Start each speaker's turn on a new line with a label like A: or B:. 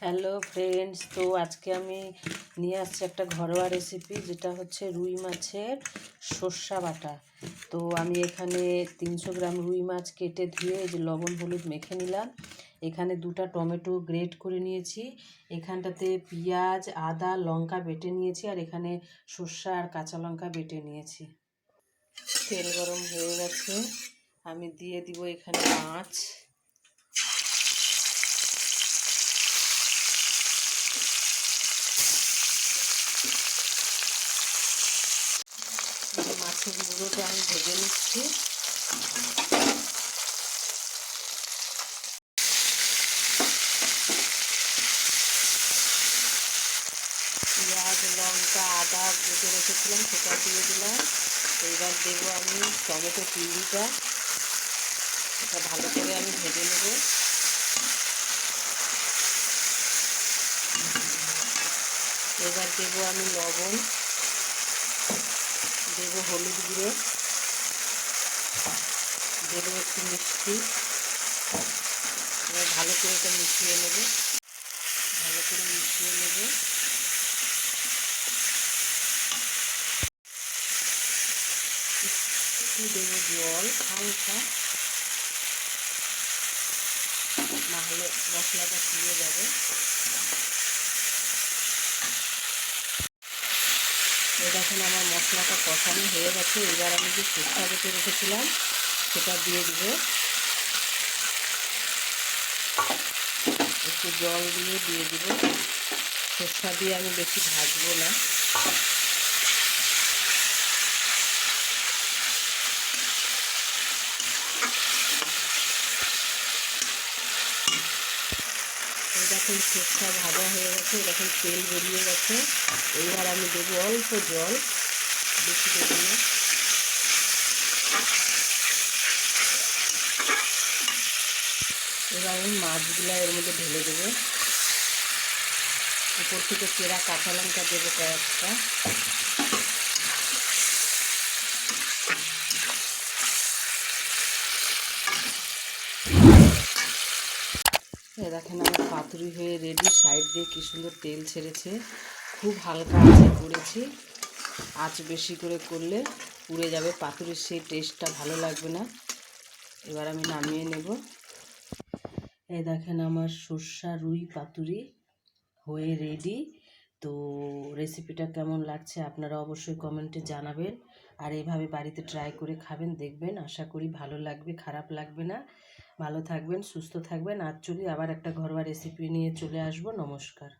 A: Hello friends, তো আজকে আমি নিয়ে আসছি একটা ঘরোয়া রেসিপি, যেটা হচ্ছে রুই মাছের সর্ষা বাটা। তো আমি এখানে 300 গ্রাম রুই মাছ কেটে ধুয়ে যে লবণ হলুদ মেখে নিলাম। এখানে 2টা টমেটো গ্রেট করে নিয়েছি। এখানটাতে পেঁয়াজ আদা লঙ্কা বেটে নিয়েছি, আর এখানে সর্ষা আর কাঁচা লঙ্কা বেটে নিয়েছি। তেল গরম হয়ে গেছে, আমি দিয়ে দিব এখানে মাছ। মাছের মুড়োটা আমি ভেজে নিচ্ছি। পেঁয়াজ লঙ্কা আদা বেটে রেখেছিলাম, সেটা দিয়ে দিলাম। এবার দেবো আমি টমেটো পিউরিটা, এটা ভালো করে আমি ভেজে নেব। এবার দেবো আমি লবণ, দেবো হলুদ গুঁড়ো, দেবো একটু মিষ্টি। এবার ভালো করে এটা মিশিয়ে নেব, ভালো করে মিশিয়ে নেব। একটু দেবো জল হালকা, না হলে মশলাটা পুড়ে যাবে। দেখুন আমার মশলাটা কষানো হয়ে গেছে। এবার আমি যে সর্ষা বেটে রেখেছিলাম সেটা দিয়ে দিব। একটু জল দিয়ে দিব। সর্ষা দিয়ে আমি বেশি ভাজবো না। এই দেখুন সর্ষা ভাজা হয়ে গেছে, এরকম তেল বেরিয়ে গেছে। এইবার আমি দেবো অল্প জল, বেশি দেবো না। এবার আমি মাছগুলো এর মধ্যে ঢেলে দেবো। উপর থেকে চেরা কাঁচা লঙ্কা দেবো কয়েকটা। দেখেন আমার পাতুরি হয়ে রেডি। সাইড দিয়ে কি সুন্দর তেল ছেড়েছে। খুব হালকা আঁচে করেছি, আঁচ বেশি করে করলে পুড়ে যাবে, পাতুরির সেই টেস্টটা ভালো লাগবে না। এবার আমি নামিয়ে নেব। এই দেখেন আমার সর্ষা রুই পাতুরি হয়ে রেডি। তো রেসিপিটা কেমন লাগছে আপনারা অবশ্যই কমেন্টে জানাবেন, আর এইভাবে বাড়িতে ট্রাই করে খাবেন, দেখবেন আশা করি ভালো লাগবে, খারাপ লাগবে না। ভালো থাকবেন, সুস্থ থাকবেন। আজ চলি আবার একটা ঘরোয়া রেসিপি নিয়ে চলে আসবো। নমস্কার।